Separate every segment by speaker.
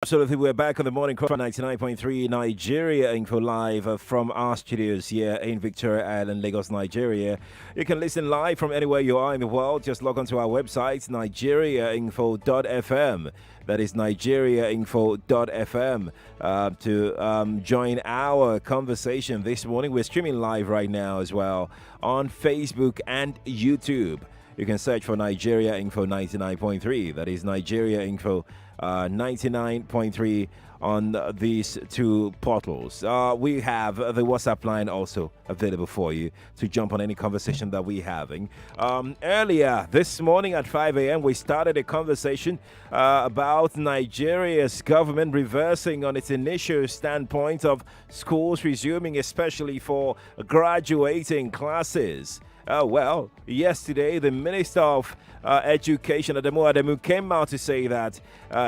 Speaker 1: Absolutely, we're back on the morning call 99.3 Nigeria Info Live from our studios here in Victoria Island, Lagos, Nigeria. You can listen live from anywhere you are in the world. Just log onto our website, nigeriainfo.fm. That is nigeriainfo.fm to join our conversation this morning. We're streaming live right now as well on Facebook and YouTube. You can search for Nigeria Info 99.3. That is Nigeria Info 99.3 on these two portals. We have the WhatsApp line also available for you to jump on any conversation that we're having. Earlier this morning at 5 a.m., we started a conversation about Nigeria's government reversing on its initial standpoint of schools resuming, especially for graduating classes. Well, yesterday, the Minister of Education, Adamu Adamu, came out to say that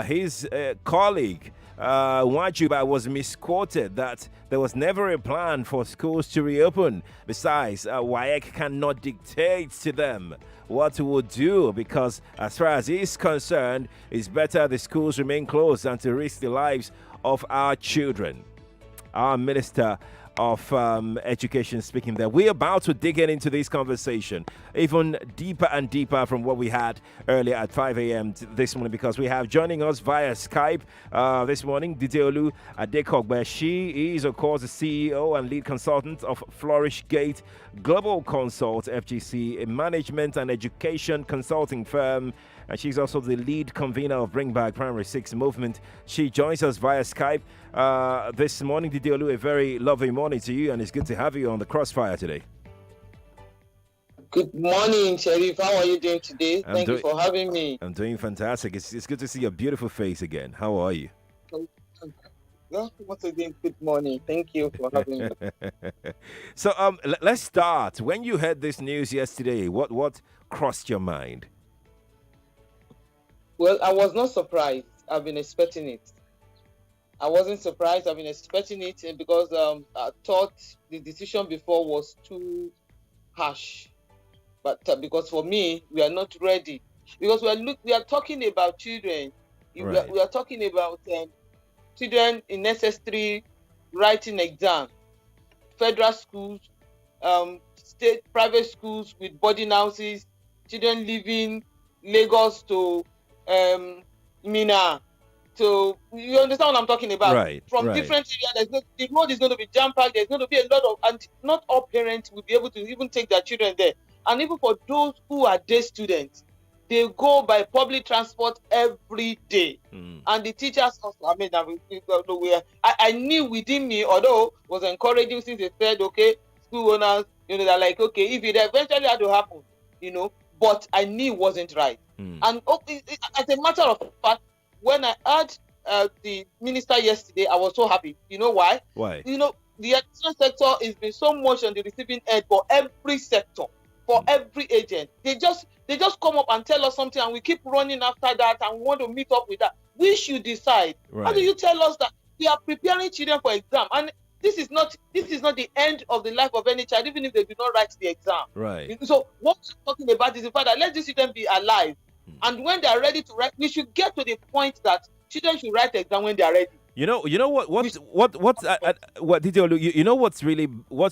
Speaker 1: his colleague, Wajuba, was misquoted, that there was never a plan for schools to reopen. Besides, WAEC cannot dictate to them what to do because, as far as he's concerned, it's better the schools remain closed than to risk the lives of our children. Our Minister of Education speaking there. We're about to dig into this conversation even deeper and deeper from what we had earlier at 5 a.m. This morning, because we have joining us via Skype this morning Dideolu Adekogbe. She is, of course, the CEO and lead consultant of Flourish Gate Global Consult FGC, a management and education consulting firm. And she's also the lead convener of Bring Back Primary 6 movement. She joins us via Skype this morning. Dideolu, a very lovely morning to you, and it's good to have you on the Crossfire today.
Speaker 2: Good morning, Sheriff. How are you doing today? Thank you for having me.
Speaker 1: I'm doing fantastic. It's good to see your beautiful face again. How are you?
Speaker 2: Once again, good morning. Thank you for having me.
Speaker 1: So let's start. When you heard this news yesterday, what crossed your mind?
Speaker 2: Well, I was not surprised. I've been expecting it. I wasn't surprised. I've been expecting it because I thought the decision before was too harsh. But because for me, we are not ready. Because we are talking about children.
Speaker 1: Right.
Speaker 2: We are talking about children in necessary writing exam, federal schools, state private schools with boarding houses, children leaving Lagos to Mina. So you understand what I'm talking about?
Speaker 1: Right.
Speaker 2: From different areas, the road is going to be jam-packed. There's going to be a lot of, and not all parents will be able to even take their children there. And even for those who are day students, they go by public transport every day. And the teachers also, I knew within me, although it was encouraging since they said, okay, school owners, they're like, okay, if it eventually had to happen, but I knew it wasn't right. And as a matter of fact, when I heard the minister yesterday, I was so happy. You know why?
Speaker 1: Why?
Speaker 2: The education sector has been so much on the receiving end for every sector, for every agent. They just come up and tell us something, and we keep running after that, and we want to meet up with that. We should decide.
Speaker 1: Right.
Speaker 2: How do you tell us that we are preparing children for exam, and this is not the end of the life of any child, even if they do not write the exam.
Speaker 1: Right.
Speaker 2: So what we're talking about is the fact that let these children be alive. And when they are ready to write, we should get to the point that children should write exam when they are ready.
Speaker 1: You know what did you know what's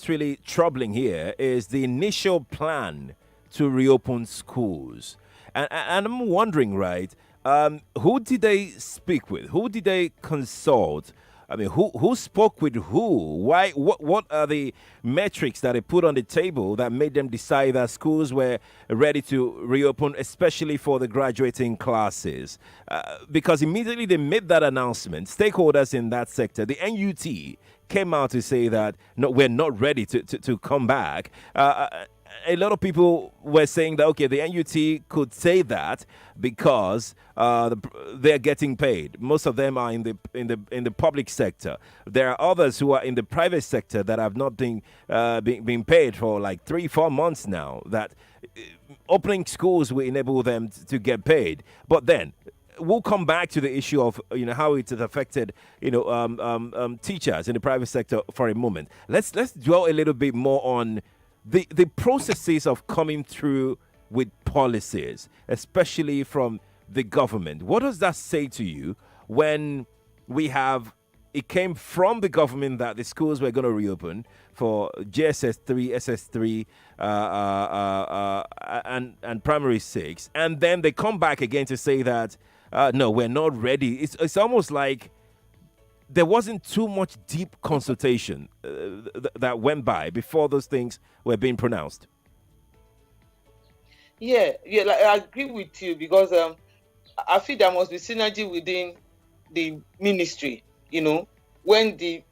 Speaker 1: really troubling here is the initial plan to reopen schools, and I'm wondering, right? Who did they speak with? Who did they consult? I mean, who spoke with who? Why? What are the metrics that they put on the table that made them decide that schools were ready to reopen, especially for the graduating classes? Because immediately they made that announcement, stakeholders in that sector, the NUT came out to say that no, we're not ready to come back. A lot of people were saying that, okay, the NUT could say that because they're getting paid. Most of them are in the public sector. There are others who are in the private sector that have not been paid for like 3-4 months now. That opening schools will enable them to get paid. But then we'll come back to the issue of how it has affected teachers in the private sector for a moment. Let's dwell a little bit more on the processes of coming through with policies, especially from the government. What does that say to you when it came from the government that the schools were going to reopen for JSS3, SS3, and primary six, and then they come back again to say that no, we're not ready. It's almost like there wasn't too much deep consultation that went by before those things were being pronounced.
Speaker 2: Yeah, like, I agree with you because I feel there must be synergy within the ministry. When the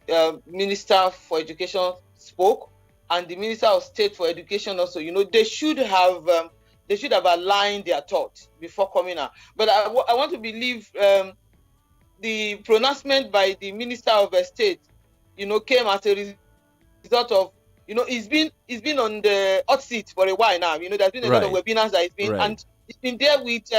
Speaker 2: Minister for Education spoke and the Minister of State for Education also, they should have aligned their thoughts before coming out. But I want to believe the pronouncement by the Minister of State, came as a result of, he's been on the hot seat for a while now. There's been a lot of webinars that he's been, and he's been there with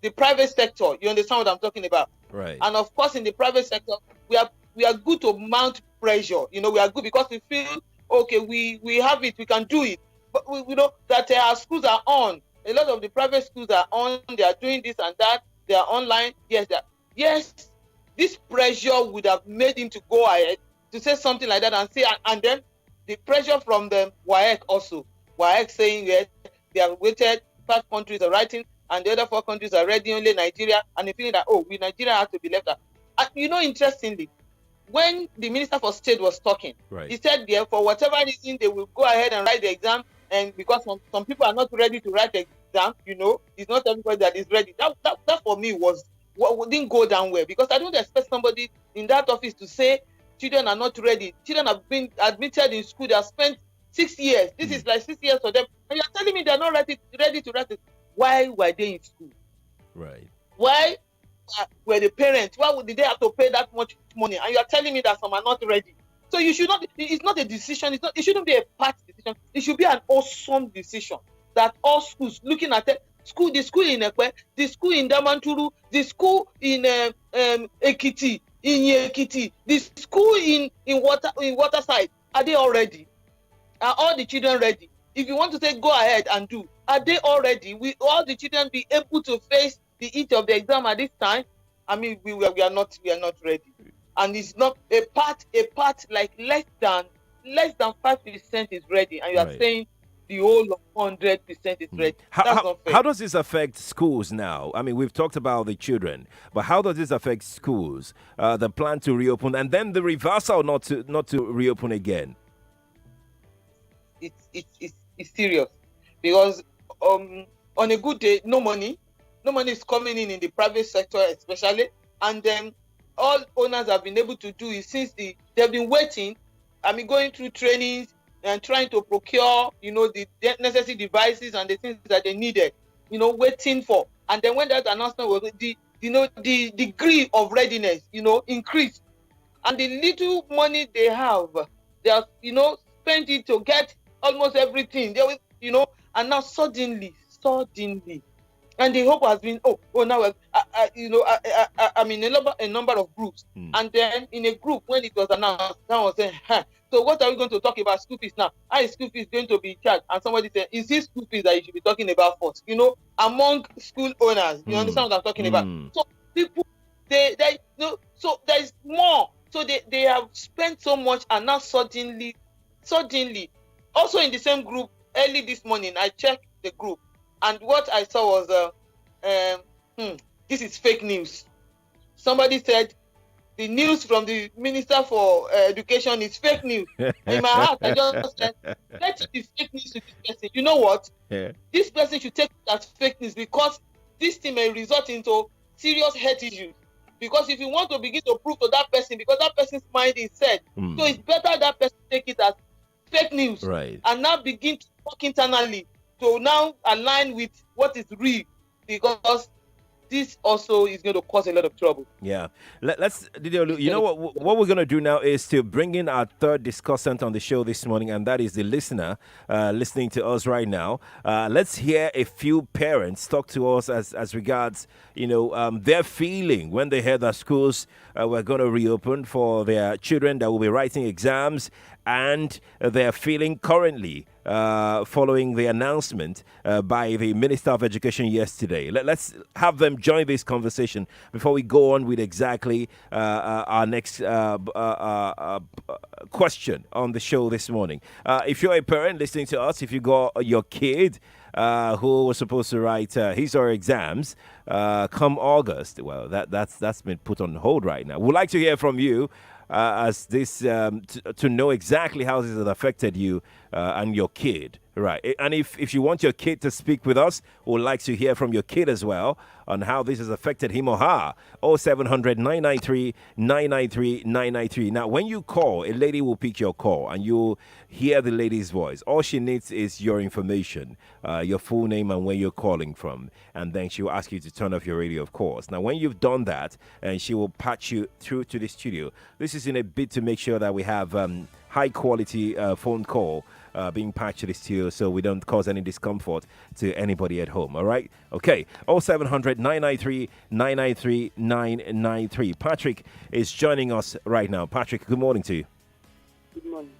Speaker 2: the private sector. You understand what I'm talking about?
Speaker 1: Right.
Speaker 2: And of course, in the private sector, we are good to mount pressure. We are good because we feel okay. We have it. We can do it. But we know that our schools are on. A lot of the private schools are on. They are doing this and that. They are online. Yes. This pressure would have made him to go ahead to say something like that and say, and then the pressure from the WAEC also. WAEC saying yes, they have waited. 5 countries are writing, and the other 4 countries are ready. Only Nigeria, and they feeling that Nigeria has to be left out. And interestingly, when the Minister for State was talking, he said, for whatever reason, they will go ahead and write the exam, and because some people are not ready to write the exam, it's not everybody that is ready. That for me was what didn't go down well, because I don't expect somebody in that office to say children are not ready. Children have been admitted in school. They have spent 6 years. This is like 6 years for them, and you're telling me they're not ready to write it. Why were they in school?
Speaker 1: Right.
Speaker 2: Why were the parents? Why did they have to pay that much money? And you are telling me that some are not ready. So you should not. It's not a decision. It shouldn't be a part decision. It should be an awesome decision that all schools looking at it. The school in Ekwe, the school in Damanturu, the school in Ekiti, the school in Waterside. Are they all ready? Are all the children ready? If you want to say go ahead and do, are they all ready? Will all the children be able to face the heat of the exam at this time? I mean, we are not ready, and it's not a part like less than 5% is ready, and you are saying the whole of 100% is ready. That's not fair.
Speaker 1: How does this affect schools now? I mean, we've talked about the children, but how does this affect schools? The plan to reopen and then the reversal not to reopen again.
Speaker 2: It's serious, because on a good day, no money is coming in the private sector especially, and then all owners have been able to do is since they've been waiting. I mean, going through trainings and trying to procure, the necessary devices and the things that they needed, waiting for. And then when that announcement was, the degree of readiness, increased. And the little money they have, spent it to get almost everything. They will, and now suddenly, and the hope has been, now, I'm in a number of groups. And then in a group, when it was announced, someone was saying, so what are we going to talk about school fees now? How is school fees going to be charged? And somebody said, is this school fees that you should be talking about first? Among school owners, you understand what I'm talking about? So people, so there is more. So they have spent so much, and now suddenly, also in the same group, early this morning, I checked the group, and what I saw was, this is fake news. Somebody said, the news from the Minister for Education is fake news. In my heart, I just said, let it be fake news to this person. You know what?
Speaker 1: Yeah.
Speaker 2: This person should take it as fake news, because this thing may result into serious health issues. Because if you want to begin to prove to that person, because that person's mind is set, so it's better that person take it as fake news, and now begin to talk internally to now align with what is real, because this also is going to cause a lot of trouble.
Speaker 1: Yeah. Let's, you know what we're going to do now is to bring in our third discussant on the show this morning, and that is the listener listening to us right now. Let's hear a few parents talk to us as regards, their feeling when they heard that schools were going to reopen for their children that will be writing exams, and their feeling currently following the announcement by the Minister of Education yesterday. Let's have them join this conversation before we go on with exactly our next question on the show this morning. If you're a parent listening to us, if you got your kid who was supposed to write his or her exams come August, well, that's been put on hold right now. We'd like to hear from you as this to know exactly how this has affected you and your kid. Right. And if you want your kid to speak with us, we'd like to hear from your kid as well on how this has affected him or her. 0700 993 993 993. Now, when you call, a lady will pick your call and you'll hear the lady's voice. All she needs is your information, your full name and where you're calling from. And then she will ask you to turn off your radio, of course. Now, when you've done that, and she will patch you through to the studio. This is in a bid to make sure that we have high quality phone call being patched to the studio so we don't cause any discomfort to anybody at home. All right? Okay. 0700 993 993 993. Patrick is joining us right now. Patrick, good morning to you.
Speaker 3: Good morning.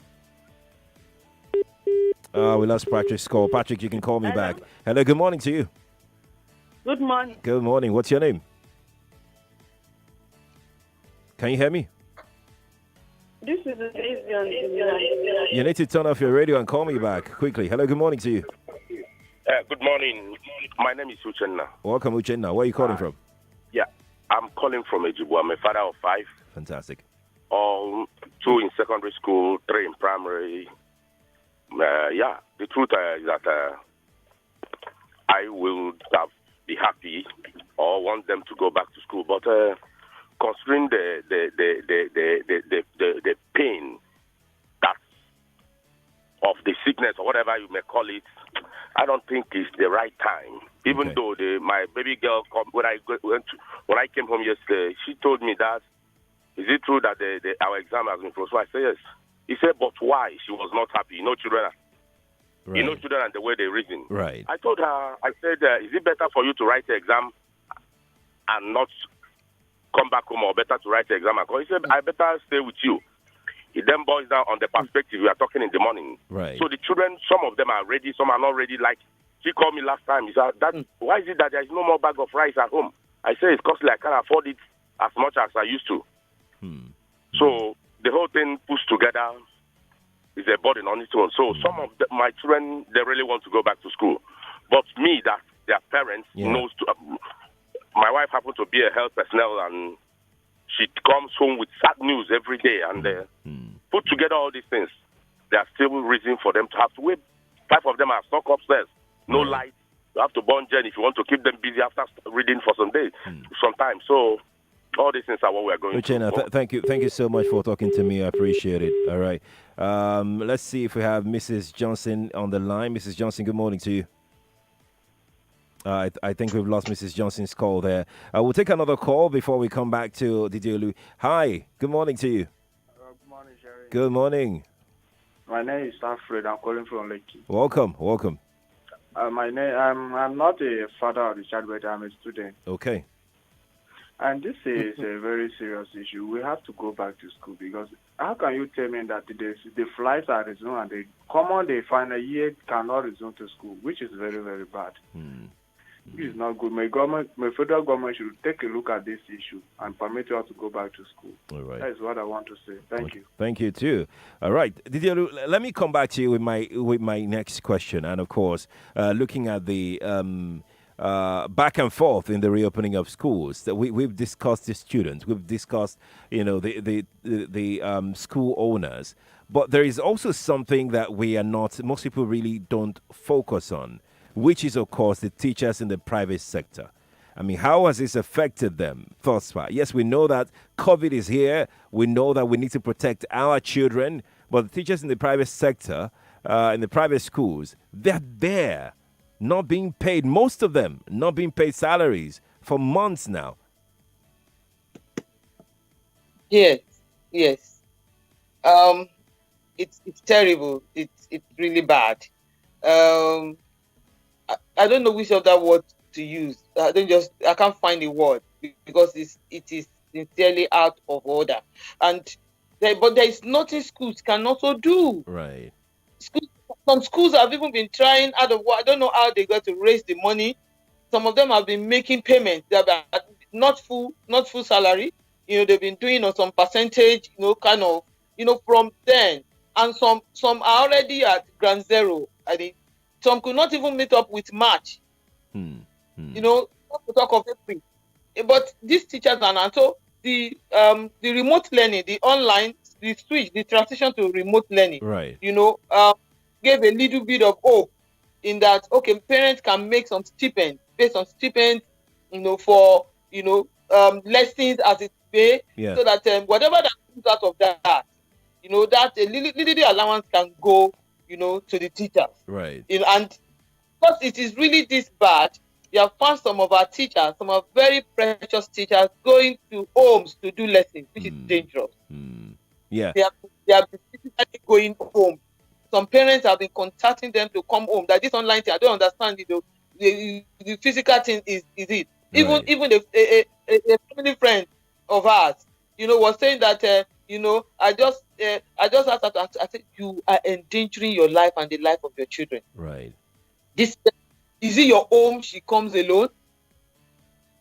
Speaker 1: We lost Patrick's call. Patrick, you can call me back. Hello, good morning to you.
Speaker 3: Good morning.
Speaker 1: Good morning. What's your name? Can you hear me?
Speaker 3: This is Adrian.
Speaker 1: You need to turn off your radio and call me back quickly. Hello, good morning to you.
Speaker 4: Good morning. My name is Uchenna.
Speaker 1: Welcome, Uchenna. Where are you calling from?
Speaker 4: Yeah, I'm calling from Ejibwa. I'm a father of 5.
Speaker 1: Fantastic.
Speaker 4: All 2 in secondary school, 3 in primary. The truth is that I will be happy or want them to go back to school, but considering the pain that of the sickness or whatever you may call it, I don't think it's the right time. Even though my baby girl, when I came home yesterday, she told me that, is it true that our exam has been postponed? I said yes. He said, but why? She was not happy. Children.
Speaker 1: Right.
Speaker 4: Children and the way they reason.
Speaker 1: Right.
Speaker 4: I told her, I said, is it better for you to write the exam and not come back home, or better to write the exam? He said, I better stay with you. It then boils down on the perspective we are talking in the morning.
Speaker 1: Right.
Speaker 4: So the children, some of them are ready, some are not ready. Like she called me last time. He said, why is it that there is no more bag of rice at home? I said, it's costly. I can't afford it as much as I used to. So the whole thing pushed together is a burden on its own. So some of my children, they really want to go back to school. But me, that their parents knows to... my wife happened to be a health personnel, and she comes home with sad news every day. And put together all these things, there are still reason for them to have to wait. 5 of them are stuck upstairs, no light. You have to burn gen if you want to keep them busy after reading for some days, sometimes. So all these things are what we are going through.
Speaker 1: Thank you so much for talking to me. I appreciate it. All right. Let's see if we have Mrs. Johnson on the line. Mrs. Johnson, good morning to you. I think we've lost Mrs. Johnson's call there. We'll take another call before we come back to Didiolu. Hi, good morning to you.
Speaker 5: Good morning, Sheriff.
Speaker 1: Good morning.
Speaker 5: My name is Alfred. I'm calling from Lekki.
Speaker 1: Welcome.
Speaker 5: I'm not a father of the child, but I'm a student.
Speaker 1: Okay.
Speaker 5: And this is a very serious issue. We have to go back to school, because how can you tell me that the flights are resumed and the final year cannot resume to school, which is very, very bad. This is not good. My federal government should take a look at this issue and permit us to go back to school.
Speaker 1: All right.
Speaker 5: That is what I want to say. Thank you.
Speaker 1: Thank you too. All right, Didiolu, let me come back to you with my next question, and of course, looking at the back and forth in the reopening of schools. That we've discussed the students, we've discussed the school owners, but there is also something that most people really don't focus on, which is, of course, the teachers in the private sector. I mean, how has this affected them thus far? Yes, we know that COVID is here. We know that we need to protect our children. But the teachers in the private sector, in the private schools, they're there, not being paid. Most of them not being paid salaries for months now.
Speaker 2: Yes. It's terrible. It's really bad. I don't know which of that word to use. I can't find a word, because it is sincerely out of order. But there is nothing schools can also do.
Speaker 1: Right.
Speaker 2: some schools have even been trying out of what I don't know how they got to raise the money. Some of them have been making payments. They have not full salary. They've been doing on some percentage, kind of, from then. And some are already at ground zero. I think some could not even meet up with March. Not to talk of April. But these teachers are now, so the remote learning, the online, the switch, the transition to remote learning,
Speaker 1: right,
Speaker 2: gave a little bit of hope in that, okay, parents can make some stipends, based on stipends, for, lessons as it may, so that whatever that comes out of that, that a little allowance can go, to the teachers.
Speaker 1: right.
Speaker 2: And because it is really this bad, you have found some of our teachers, some of very precious teachers, going to homes to do lessons, which is dangerous.
Speaker 1: Yeah.
Speaker 2: They have been physically going home. Some parents have been contacting them to come home. That this online thing, I don't understand it. The physical thing is it. Even a family friend of ours, was saying that I just asked her, I said, you are endangering your life and the life of your children.
Speaker 1: Right.
Speaker 2: This is it your home? She comes alone,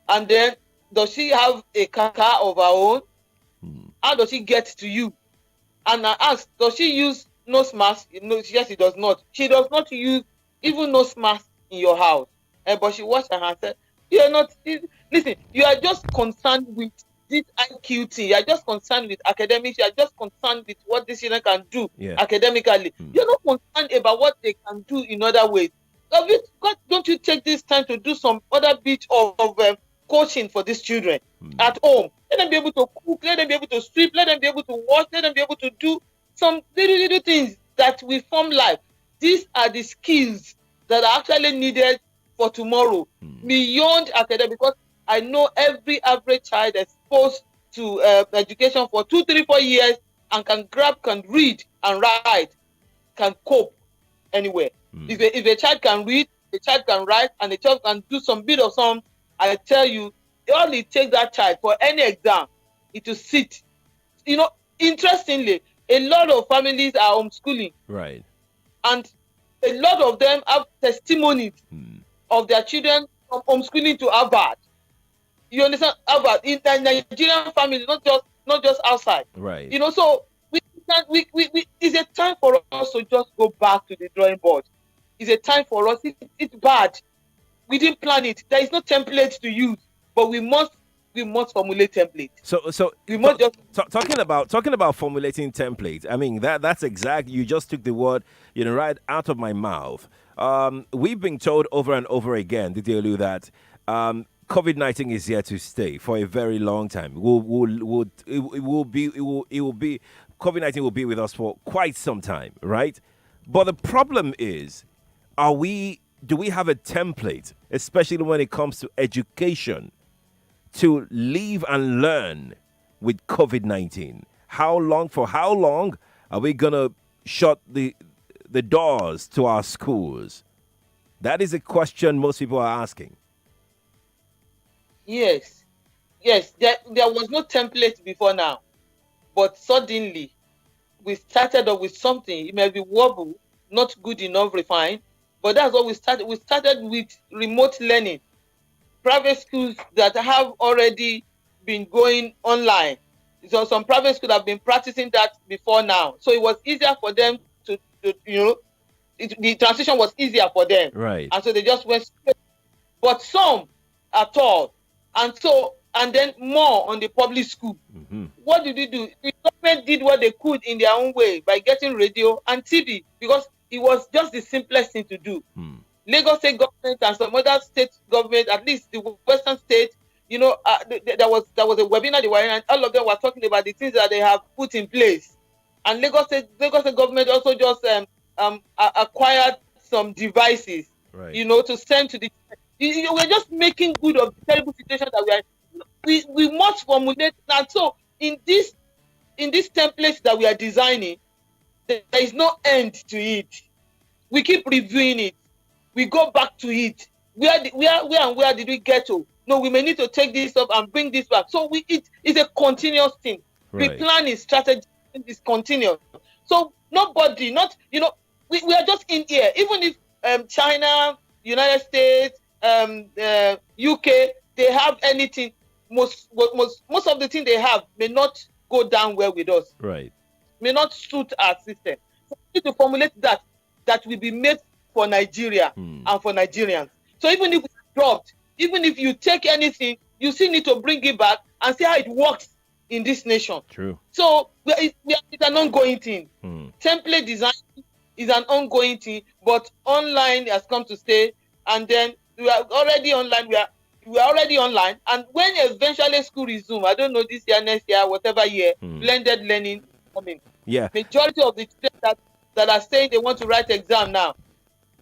Speaker 2: and then does she have a car of her own? How does she get to you? And I asked, does she use nose mask? Yes, she does not. She does not use even nose mask in your house. But she washed her hands. Said, you are not. Listen, you are just concerned with this IQ thing. You are just concerned with academics. You are just concerned with what these children can do academically. You're not concerned about what they can do in other ways. Don't you take this time to do some other bit of coaching for these children at home? Let them be able to cook, let them be able to sweep, let them be able to wash, let them be able to do some little things that will form life. These are the skills that are actually needed for tomorrow, beyond academic, because I know every average child exposed to education for 2, 3, 4 years and can read and write, can cope anywhere. If a child can read, a child can write, and a child can do some bit of some, I tell you, all it takes that child for any exam is to sit. Interestingly, a lot of families are homeschooling.
Speaker 1: Right.
Speaker 2: And a lot of them have testimonies of their children from homeschooling to Harvard. You understand? Harvard in the Nigerian family, not just outside.
Speaker 1: Right.
Speaker 2: So it's a time for us to just go back to the drawing board. It's a time for us. It's bad. We didn't plan it. There is no template to use, but we must formulate templates.
Speaker 1: So
Speaker 2: we must
Speaker 1: talking about formulating templates. I mean that's exactly, you just took the word right out of my mouth. We've been told over and over again, Didiolu, that COVID-19 is here to stay for a very long time. It will be COVID-19 will be with us for quite some time, right? But the problem is, do we have a template, especially when it comes to education, to live and learn with COVID-19? For how long are we going to shut the doors to our schools? That is a question most people are asking.
Speaker 2: Yes. There was no template before now, but suddenly we started off with something. It may be wobble, not good enough, refined, but that's what we started. We started with remote learning. Private schools that have already been going online. So some private schools have been practicing that before now. So it was easier for them to the transition was easier for them.
Speaker 1: Right.
Speaker 2: And so they just went straight. But some at all. And then more on the public school. What did they do? The government did what they could in their own way by getting radio and TV, because it was just the simplest thing to do. Lagos state government and some other state government, at least the western state, there was a webinar they were in, and all of them were talking about the things that they have put in place. And Lagos state government also just acquired some devices,
Speaker 1: right,
Speaker 2: to send to the. We're just making good of the terrible situation that we are. We must formulate that. So in this template that we are designing, there is no end to it. We keep reviewing it. We go back to it. Where did we get to? No, we may need to take this up and bring this back. So it is a continuous thing.
Speaker 1: Right.
Speaker 2: We plan, is strategy is continuous. So nobody, we are just in here. Even if China, United States, UK, they have anything, most of the things they have may not go down well with us.
Speaker 1: Right.
Speaker 2: May not suit our system. So we need to formulate that will be made for Nigeria and for Nigerians. So even if it's dropped, even if you take anything, you still need to bring it back and see how it works in this nation.
Speaker 1: True.
Speaker 2: So it's an ongoing thing. Template design is an ongoing thing, but online has come to stay. And then we are already online. We are already online. And when eventually school resume, I don't know, this year, next year, whatever year, blended learning coming.
Speaker 1: Yeah.
Speaker 2: Majority of the students that are saying they want to write exam now,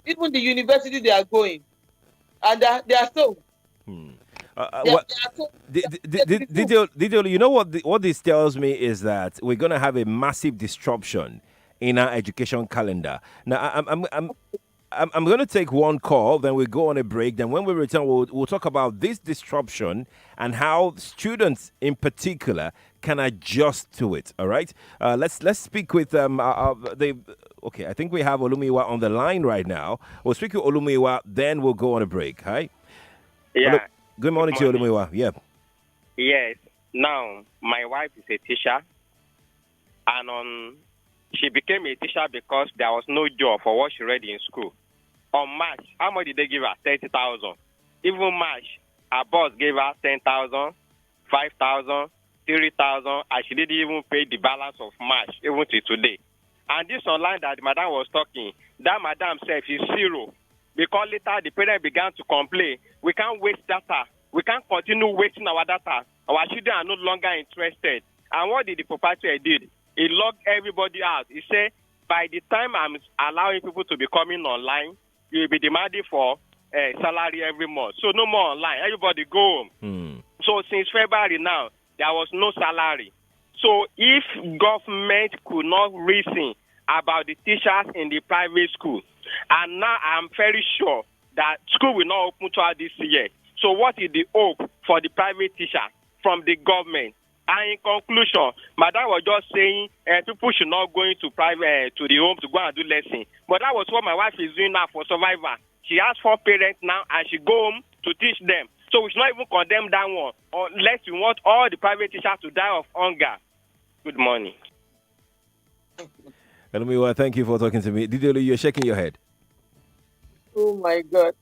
Speaker 2: even the university they are going, and they are so.
Speaker 1: Didio, you know what this tells me is that we're going to have a massive disruption in our education calendar. Now, I'm going to take one call, then we go on a break. Then when we return, we'll talk about this disruption and how students in particular can adjust to it. All right. Let's speak with Okay, I think we have Olumiwa on the line right now. We'll speak with Olumiwa, then we'll go on a break. Hi.
Speaker 6: Yeah.
Speaker 1: Good morning to you, Olumiwa. Yeah.
Speaker 6: Yes. Now, my wife is a teacher, and she became a teacher because there was no job for what she read in school. On March, how much did they give her? 30,000. Even March, her boss gave her 10,000, 5,000, 3,000, and she didn't even pay the balance of March, even till today. And this online that the madam was talking, that madam said is zero. Because later the parents began to complain, we can't waste data. We can't continue wasting our data. Our children are no longer interested. And what did the proprietor did? He locked everybody out. He said, by the time I'm allowing people to be coming online, you'll be demanding for salary every month. So no more online. Everybody go home. So since February now, there was no salary. So if government could not reason about the teachers in the private school, and now I'm very sure that school will not open throughout this year. So what is the hope for the private teacher from the government? And in conclusion, Madam was just saying people should not go into private to the home to go and do lesson. But that was what my wife is doing now for survivor. She has 4 parents now, and she go home to teach them. So we should not even condemn that one, unless we want all the private teachers to die of hunger. Good morning.
Speaker 1: Olumiwa, thank you for talking to me. Didiolu, you're shaking your head.
Speaker 2: Oh my God.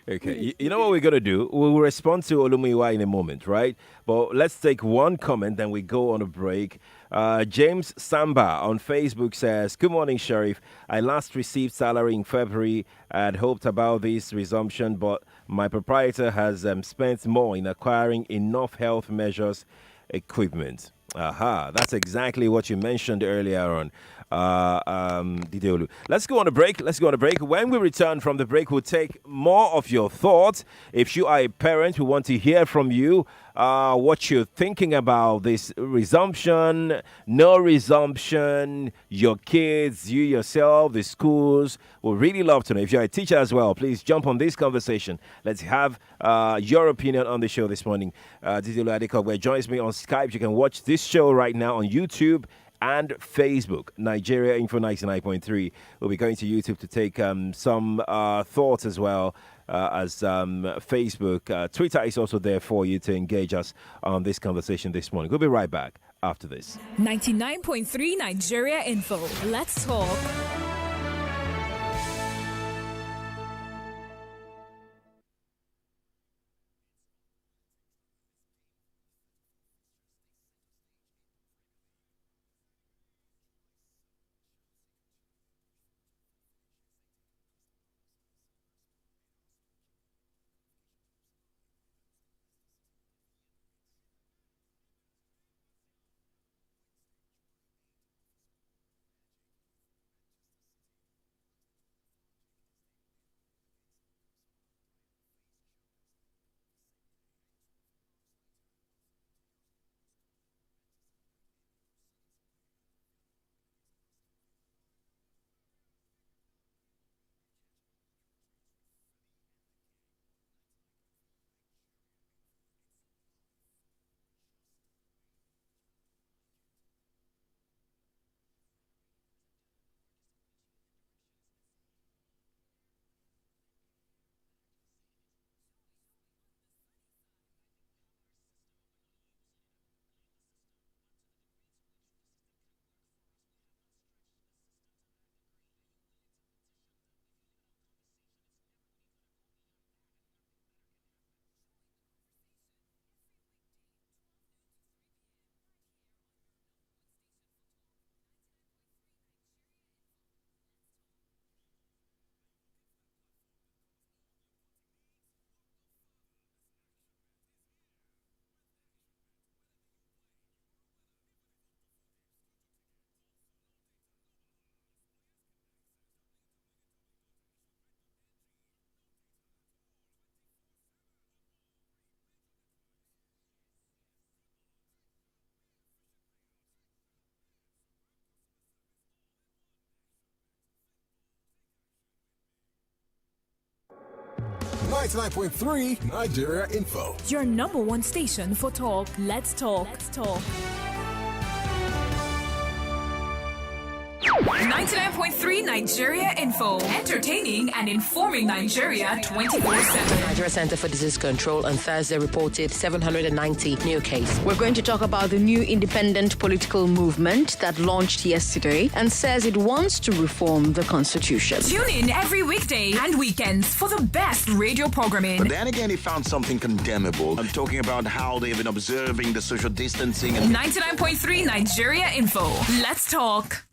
Speaker 1: Okay, you know what we're going to do? We'll respond to Olumiwa in a moment, right? But let's take one comment, then we go on a break. James Samba on Facebook says, good morning, Sheriff. I last received salary in February. I had hoped about this resumption, but my proprietor has spent more in acquiring enough health measures equipment. Aha, that's exactly what you mentioned earlier on. Dideolu. Let's go on a break. When we return from the break, we'll take more of your thoughts. If you are a parent, we want to hear from you what you're thinking about this resumption, no resumption, your kids, you yourself, the schools. We'd really love to know. If you're a teacher as well, please jump on this conversation. Let's have your opinion on the show this morning. Dideolu Adekogbe joins me on Skype. You can watch this show right now on YouTube and Facebook. Nigeria Info 99.3. We'll be going to YouTube to take some thoughts as well as Facebook. Twitter is also there for you to engage us on this conversation this morning. We'll be right back after this.
Speaker 7: 99.3 Nigeria Info. Let's talk.
Speaker 8: 99.3 Nigeria Info.
Speaker 7: Your number one station for talk. Let's talk. 99.3 Nigeria Info. Entertaining and informing Nigeria 24/7.
Speaker 9: Nigeria Center for Disease Control on Thursday reported 790 new cases. We're going to talk about the new independent political movement that launched yesterday and says it wants to reform the constitution.
Speaker 7: Tune in every weekday and weekends for the best radio programming.
Speaker 10: But then again, he found something condemnable. I'm talking about how they've been observing the social distancing. And
Speaker 7: 99.3 Nigeria Info. Let's talk.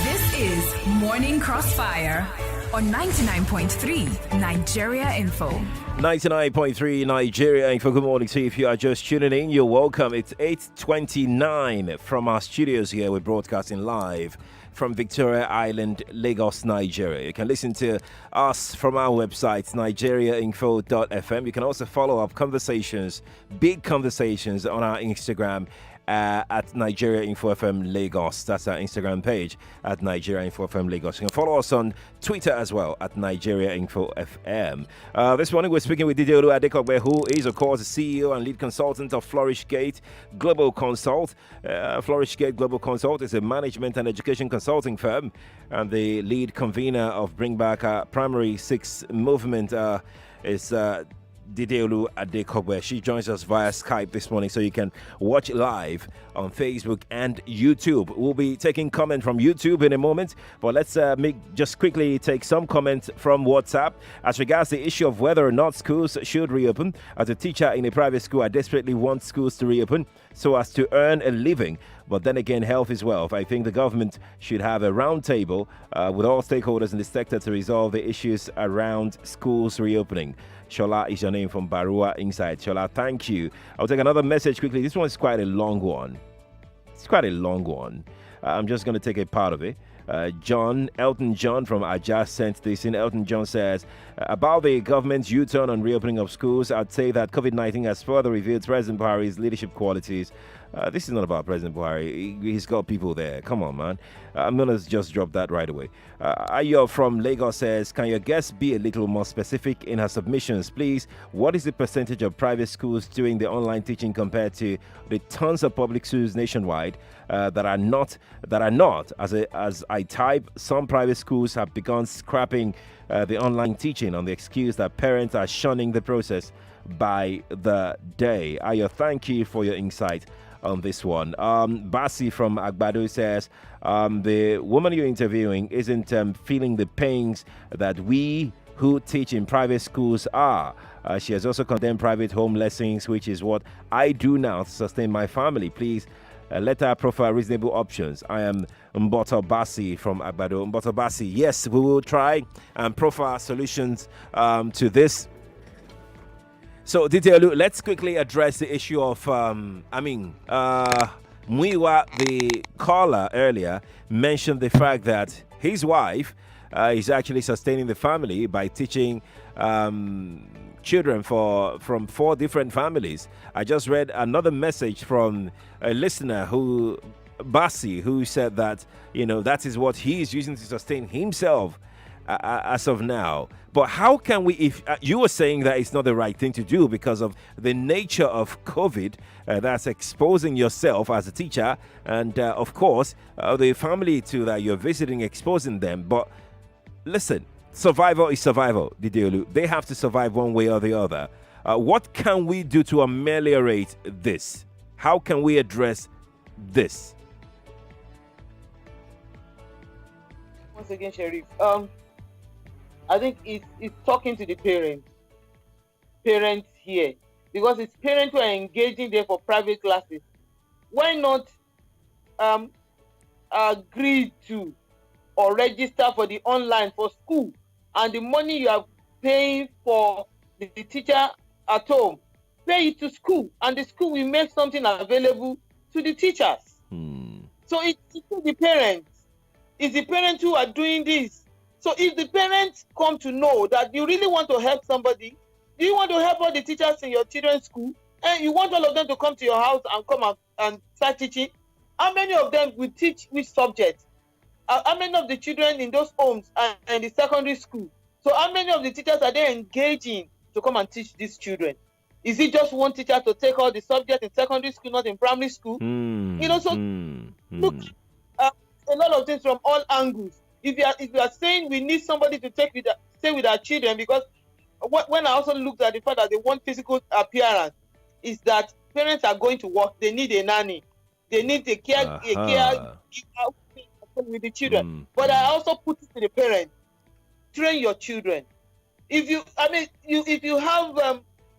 Speaker 7: This is Morning Crossfire on 99.3 Nigeria Info.
Speaker 1: 99.3 Nigeria Info. Good morning to you. If you are just tuning in, you're welcome. It's 8:29 from our studios here. We're broadcasting live from Victoria Island, Lagos, Nigeria. You can listen to us from our website, nigeriainfo.fm. You can also follow up conversations, big conversations on our Instagram at Nigeria Info FM Lagos. That's our Instagram page at Nigeria Info FM Lagos. You can follow us on Twitter as well at Nigeria Info FM. This morning we're speaking with Didiolu Adekogbe, who is of course the CEO and lead consultant of FlourishGate Global Consult. FlourishGate Global Consult is a management and education consulting firm and the lead convener of Bring Back Primary 6 movement is Dideolu Adekogbe. She joins us via Skype this morning, so you can watch live on Facebook and YouTube. We'll be taking comment from YouTube in a moment, but let's just quickly take some comments from WhatsApp. As regards the issue of whether or not schools should reopen, as a teacher in a private school, I desperately want schools to reopen so as to earn a living. But then again, health is wealth. I think the government should have a round table with all stakeholders in the sector to resolve the issues around schools reopening. Shola is your name from Barua Inside. Shola, thank you. I'll take another message quickly. This one is quite a long one. I'm just going to take a part of it. Elton John from Aja sent this in. Elton John says, about the government's U-turn on reopening of schools, I'd say that COVID-19 has further revealed President Buhari's leadership qualities. This is not about President Buhari. He's got people there. Come on, man. I'm going to just drop that right away. Ayo from Lagos says, can your guest be a little more specific in her submissions, please? What is the percentage of private schools doing the online teaching compared to the tons of public schools nationwide that are not? As I type, some private schools have begun scrapping the online teaching on the excuse that parents are shunning the process by the day. Ayo, thank you for your insight on this one. Basi from Agbado says, the woman you're interviewing isn't feeling the pains that we who teach in private schools are. She has also condemned private home lessons, which is what I do now to sustain my family. Please let her profile reasonable options. I am Mboto Basi from Agbado. Mboto Basi, yes, we will try and profile solutions to this. So, Didiolu, let's quickly address the issue of, Muiwa, the caller earlier, mentioned the fact that his wife is actually sustaining the family by teaching children from 4 different families. I just read another message from a listener Basi, who said that, that is what he is using to sustain himself as of now. But how can we, if you were saying that it's not the right thing to do because of the nature of COVID, that's exposing yourself as a teacher and of course the family too that you're visiting, exposing them. But listen, survival is survival, Didiolu. They have to survive one way or the other. What can we do to ameliorate this? How can we address this?
Speaker 2: Once again, Sheriff, I think it's talking to the parents here, because it's parents who are engaging there for private classes. Why not agree to or register for the online for school, and the money you are paying for the teacher at home, pay it to school, and the school will make something available to the teachers. So it's the parents. It's the parents who are doing this. So if the parents come to know that you really want to help somebody, do you want to help all the teachers in your children's school, and you want all of them to come to your house and come and start teaching? How many of them will teach which subject? How many of the children in those homes and the secondary school? So how many of the teachers are they engaging to come and teach these children? Is it just one teacher to take all the subjects in secondary school, not in primary school? So look, a lot of things from all angles. If you are saying we need somebody to stay with our children, because when I also looked at the fact that they want physical appearance, is that parents are going to work, they need a nanny, they need a care with the children. But I also put it to the parents: train your children. If you have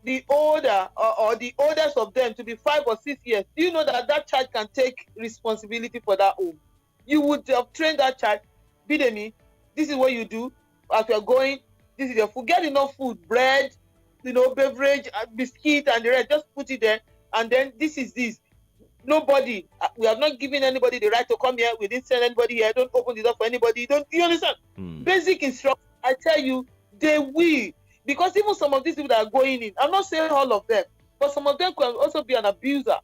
Speaker 2: the older or the oldest of them to be 5 or 6 years, do you know that child can take responsibility for that home? You would have trained that child. Bidemi, this is what you do as you're going. This is your food. Get enough food, bread, beverage, biscuit, and the rest. Just put it there, and then this is this. Nobody. We have not given anybody the right to come here. We didn't send anybody here. Don't open the door for anybody. You understand? Basic instruction. I tell you, they will. Because even some of these people that are going in, I'm not saying all of them, but some of them can also be an abuser.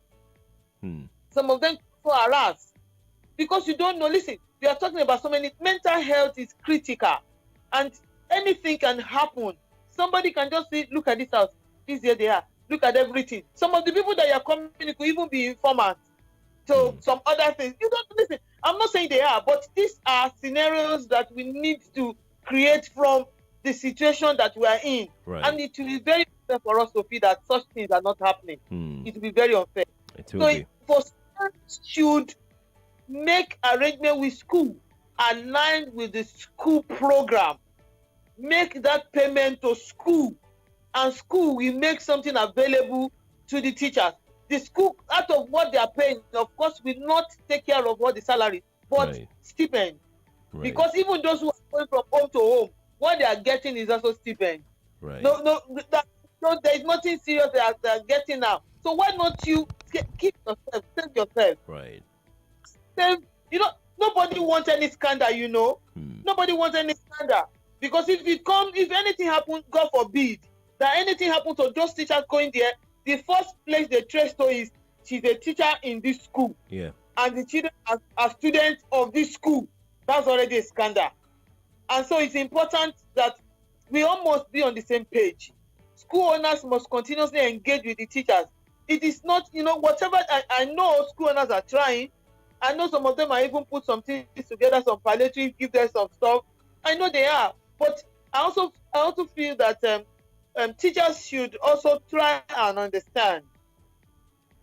Speaker 2: Some of them can harass. Because you don't know. Listen, we are talking about so many. Mental health is critical, and anything can happen. Somebody can just say, look at this house. This here they are. Look at everything. Some of the people that you are coming could even be informants. So some other things. You don't listen. I'm not saying they are, but these are scenarios that we need to create from the situation that we are in.
Speaker 1: Right.
Speaker 2: And it will be very unfair for us to feel that such things are not happening. It will be very unfair. For parents should make arrangement with school aligned with the school program. Make that payment to school, and school will make something available to the teachers. The school, out of what they are paying, of course, will not take care of all the salary, but stipend. Because even those who are going from home to home, what they are getting is also stipend. No, there is nothing serious they are getting now. So why not you keep yourself, save yourself? Save, nobody wants any scandal, Nobody wants any scandal. Because if anything happens, God forbid, that anything happens to those teachers going there, the first place they trace to is she's a teacher in this school.
Speaker 1: Yeah.
Speaker 2: And the children are students of this school. That's already a scandal. And so it's important that we all must be on the same page. School owners must continuously engage with the teachers. It is not, whatever, I know school owners are trying. I know some of them are even put some things together, some palliative, give them some stuff. I know they are. But I also feel that teachers should also try and understand.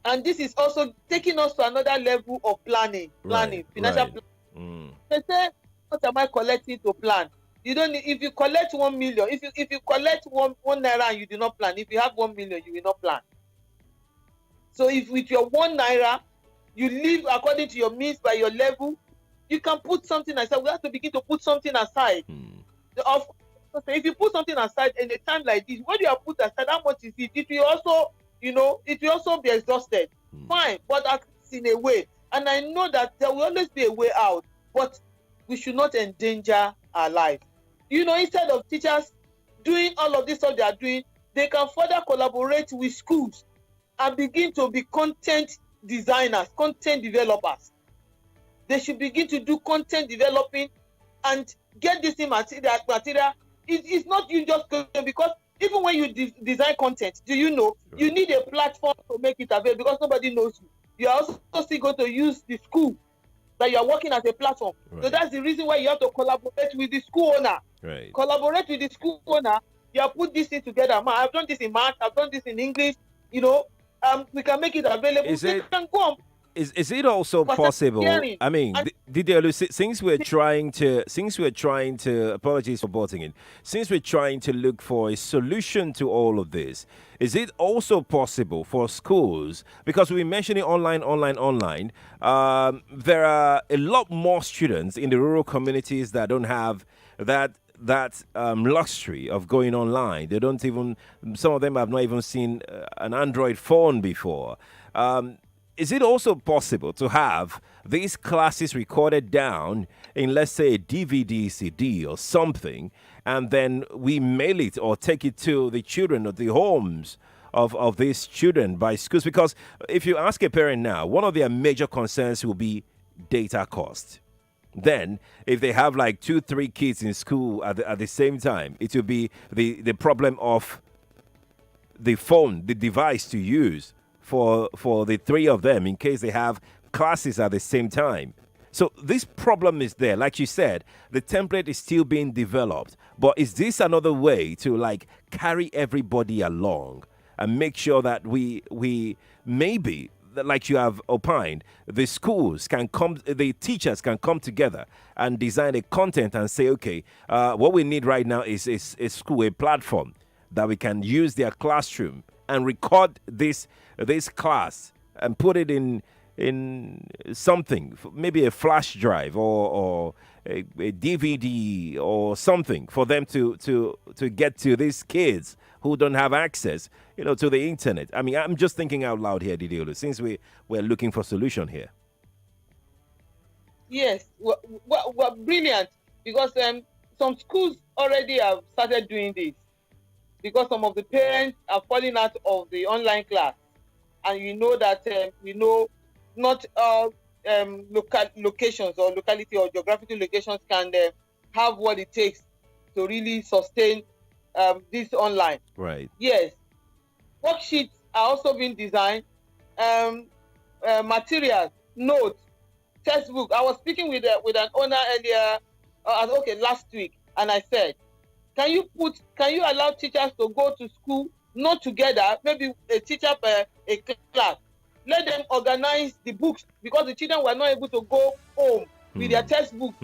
Speaker 2: And this is also taking us to another level of planning, financial planning. They say, what am I collecting to plan? You don't need, if you collect 1 million, if you collect one naira and you do not plan, if you have 1 million, you will not plan. So if with your 1 naira, you live according to your means by your level, you can put something aside. We have to begin to put something aside. If you put something aside in a time like this, when you have put aside, how much is it? It will also, it will also be exhausted. Fine, but at least in a way. And I know that there will always be a way out, but we should not endanger our lives. Instead of teachers doing all of this stuff they are doing, they can further collaborate with schools and begin to be content designers, content developers. They should begin to do content developing and get this in material. It's not you just going, because even when you design content, you need a platform to make it available, because nobody knows you. You are also still going to use the school that you are working as a platform. So that's the reason why you have to collaborate with the school owner. Collaborate with the school owner. You have put this thing together. I've done this in math. I've done this in English. We can make it available. Can go on.
Speaker 1: Is it also possible? I mean, since we're trying to, apologies for butting in, since we're trying to look for a solution to all of this, is it also possible for schools, because we mentioned it online, there are a lot more students in the rural communities that don't have that luxury of going online. They don't even, some of them have not even seen an Android phone before. Is it also possible to have these classes recorded down in, let's say, a DVD, CD or something, and then we mail it or take it to the children or the homes of these children by schools? Because if you ask a parent now, one of their major concerns will be data cost. Then, if they have like 2, 3 kids in school at the same time, it will be the problem of the phone, the device to use for the 3 of them in case they have classes at the same time. So this problem is there. Like you said, the template is still being developed. But is this another way to like carry everybody along and make sure that we maybe, like you have opined, the schools can come, the teachers can come together and design a content and say, okay, what we need right now is school, a platform that we can use their classroom and record this class and put it in something, maybe a flash drive or a DVD or something for them to get to these kids who don't have access, to the internet. I mean, I'm just thinking out loud here, Didiolu, since we're looking for solution here.
Speaker 2: Yes, well, brilliant, because some schools already have started doing this, because some of the parents are falling out of the online class, and you know that not all locations or locality or geographical locations can have what it takes to really sustain this online.
Speaker 1: Right.
Speaker 2: Yes. Worksheets are also being designed. Materials, notes, textbook. I was speaking with an owner earlier, last week, and I said, can you allow teachers to go to school not together, maybe a teacher per a class? Let them organize the books, because the children were not able to go home with their textbook.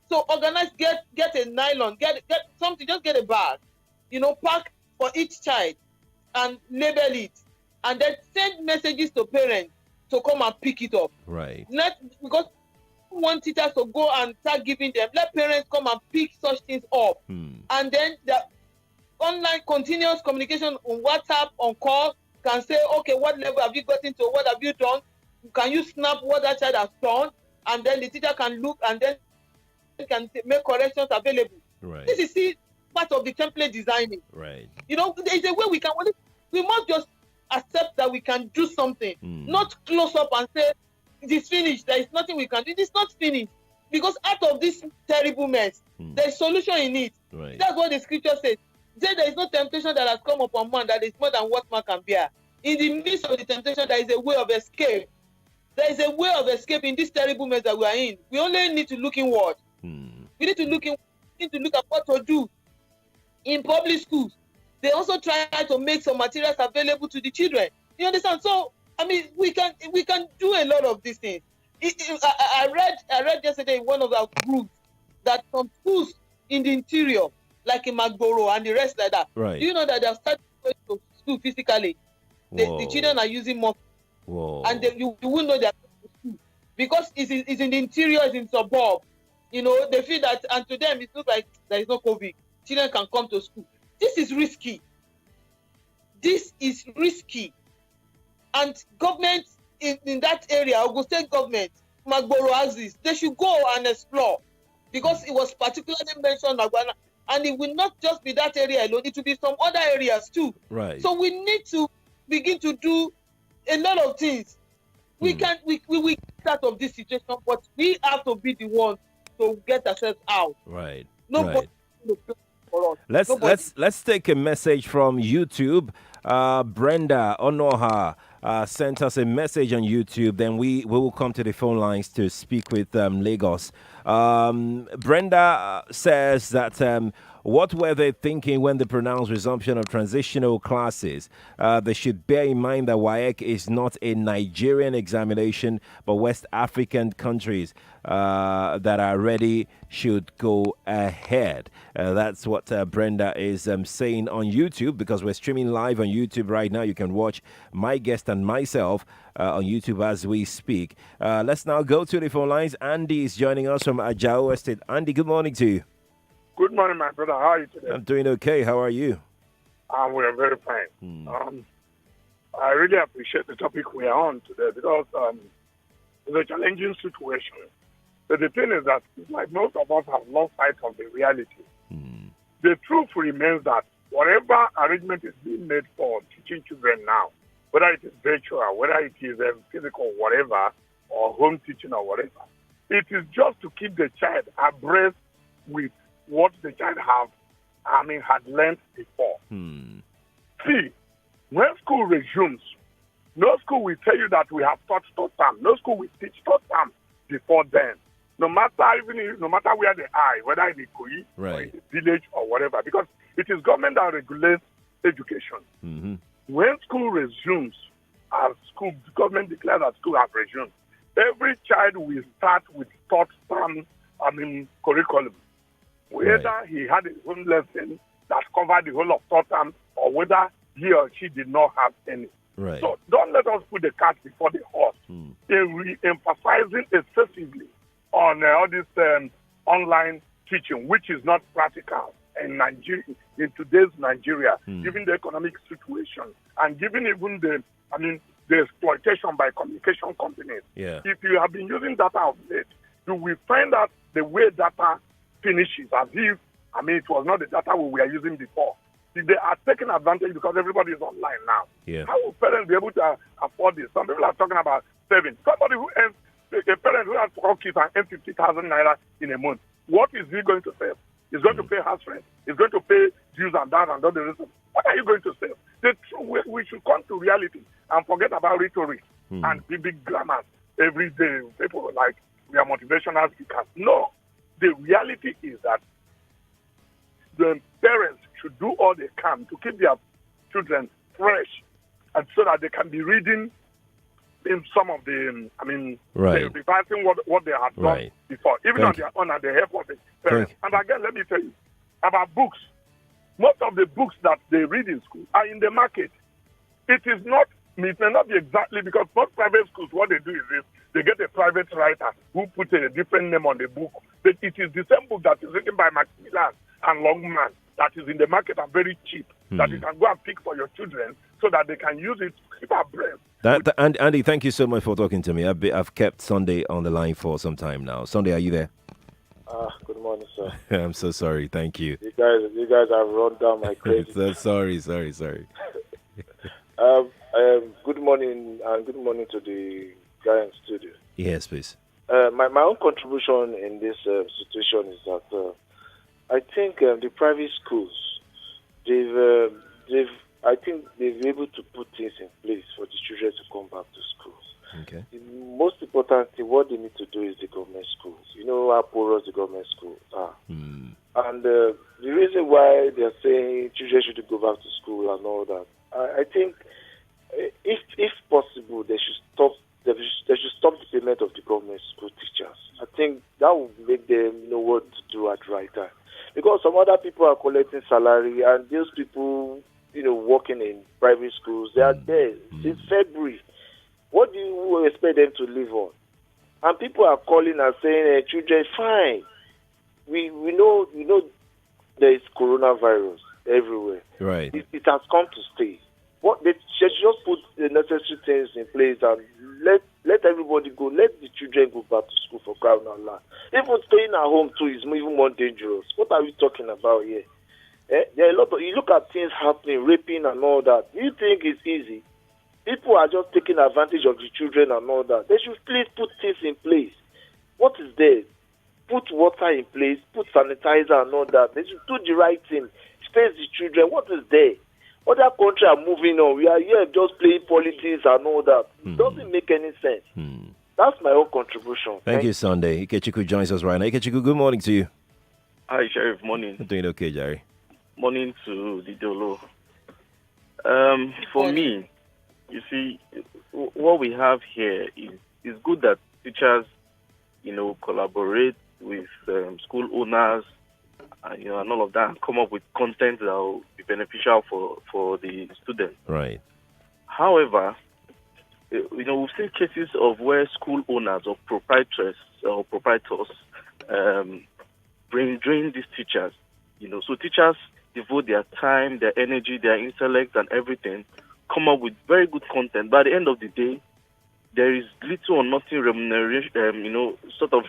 Speaker 2: So organize, get a nylon, get something, just get a bag, pack for each child and label it, and then send messages to parents to come and pick it up.
Speaker 1: Right.
Speaker 2: Because we want teachers to go and start giving them. Let parents come and pick such things up, and then the online continuous communication on WhatsApp, on call, can say, okay, what level have you gotten to? What have you done? Can you snap what that child has done? And then the teacher can look and then can make corrections available.
Speaker 1: Right.
Speaker 2: This is part of the template designing.
Speaker 1: Right.
Speaker 2: There is a way we must just accept that we can do something, not close up and say it is finished. There is nothing we can do. It is not finished, because out of this terrible mess, there is solution in it.
Speaker 1: Right.
Speaker 2: That's what the scripture says. There is no temptation that has come upon man that is more than what man can bear. In the midst of the temptation, there is a way of escape. There is a way of escape in this terrible mess that we are in. We only need to look inward. We need to look at what to do. In public schools, they also try to make some materials available to the children. You understand? So, I mean, we can do a lot of these things. I read yesterday in one of our groups that some schools in the interior, like in Magboro and the rest like that.
Speaker 1: Right.
Speaker 2: Do you know that they have started going to school physically? The children are using more.
Speaker 1: Whoa.
Speaker 2: And you won't know they are going to school, because it's in the interior, it's in suburb. They feel that, and to them it looks like there is no COVID. Children can come to school. This is risky. And government in that area, Ogun State government, Magboro has this. They should go and explore, because it was particularly mentioned Magwana. And it will not just be that area alone, it will be some other areas too.
Speaker 1: Right.
Speaker 2: So we need to begin to do a lot of things. We can we get out of this situation, but we have to be the ones to get ourselves out.
Speaker 1: Right.
Speaker 2: Nobody will play for us.
Speaker 1: Let's take a message from YouTube. Brenda Onoha sent us a message on YouTube. Then we will come to the phone lines to speak with Lagos. Brenda says that what were they thinking when they pronounced resumption of transitional classes? They should bear in mind that WAEC is not a Nigerian examination, but West African countries that are ready should go ahead. That's what Brenda is saying on YouTube, because we're streaming live on YouTube right now. You can watch my guest and myself on YouTube as we speak. Let's now go to the phone lines. Andy is joining us from Ajao Estate. Andy, good morning to you.
Speaker 8: Good morning, my brother. How are you today?
Speaker 1: I'm doing okay. How are you?
Speaker 8: We are very fine. I really appreciate the topic we are on today, because it's a challenging situation. But the thing is that it's like most of us have lost sight of the reality. The truth remains that whatever arrangement is being made for teaching children now, whether it is virtual, whether it is physical, whatever, or home teaching or whatever. It is just to keep the child abreast with what the child had learned before. See, when school resumes, no school will tell you that we have taught third term. No school will teach third term before then. No matter where they are, whether in Ikoyi or in the village or whatever, because it is government that regulates education. When school resumes, government declares that school has resumed, every child will start with third term curriculum. Whether he had his own lesson that covered the whole of third term or whether he or she did not have any.
Speaker 1: Right.
Speaker 8: So don't let us put the cart before the horse. Emphasizing excessively on all this online teaching, which is not practical in Nigeria, in today's Nigeria, given the economic situation and given even the exploitation by communication companies.
Speaker 1: Yeah.
Speaker 8: If you have been using data of late, you will find that the way data finishes as if it was not the data we were using before. They are taking advantage because everybody is online now.
Speaker 1: Yeah.
Speaker 8: How will parents be able to afford this? Some people are talking about saving. Somebody who earns, a parent who has 4 kids and earns 50,000 naira in a month, what is he going to save? He's going to pay house rent. He's going to pay dues and that and all the rest. What are you going to save? We should come to reality and forget about rhetoric and big grammars every day. People like we are motivational speakers. No, the reality is that the parents should do all they can to keep their children fresh and so that they can be reading in some of the, they're revising what they have done before, even on their own, and the help of the parents. And again, let me tell you about books. Most of the books that they read in school are in the market. It may not be exactly, because most private schools, what they do is this: they get a private writer who puts a different name on the book. But it is the same book that is written by Macmillan and Longman that is in the market and very cheap, that you can go and pick for your children so that they can use it to keep abreast.
Speaker 1: Andy, thank you so much for talking to me. I've kept Sunday on the line for some time now. Sunday, are you there?
Speaker 11: Good morning, sir.
Speaker 1: I'm so sorry. Thank you.
Speaker 11: You guys have run down my credit.
Speaker 1: sorry.
Speaker 11: Good morning, and good morning to the guy in studio.
Speaker 1: Yes, please.
Speaker 11: My own contribution in this situation is that I think the private schools, they've been able to put things in place for the children to come back to schools.
Speaker 1: Okay.
Speaker 11: The most important thing, what they need to do is the government schools. You know how porous the government schools are. And the reason why they're saying children should go back to school and all that, I think if possible, they should stop the payment of the government school teachers. I think that would make them know what to do at the right time. Because some other people are collecting salary, and those people, working in private schools, they are there since February. What do you expect them to live on? And people are calling and saying, children, fine. We know there is coronavirus everywhere.
Speaker 1: Right.
Speaker 11: It has come to stay. They should just put the necessary things in place and let everybody go. Let the children go back to school for crying out loud. Even staying at home too is even more dangerous. What are we talking about here? There are a lot of, you look at things happening, raping and all that. Do you think it's easy? People are just taking advantage of the children and all that. They should please put things in place. What is there? Put water in place, put sanitizer and all that. They should do the right thing. Space the children. What is there? Other countries are moving on. We are here just playing politics and all that. It doesn't make any sense. That's my own contribution.
Speaker 1: Thank you, Sunday. Ikechiku joins us right now. Ikechiku, good morning to you.
Speaker 12: Hi, Sheriff. Morning.
Speaker 1: I'm doing okay, Jerry.
Speaker 12: Morning to the Dolo. For me, you see, what we have here is good that teachers, collaborate with school owners, and all of that, and come up with content that will be beneficial for the students.
Speaker 1: Right.
Speaker 12: However, we've seen cases of where school owners or proprietors drain these teachers. So teachers devote their time, their energy, their intellect, and everything, come up with very good content. But at the end of the day, there is little or nothing remuneration,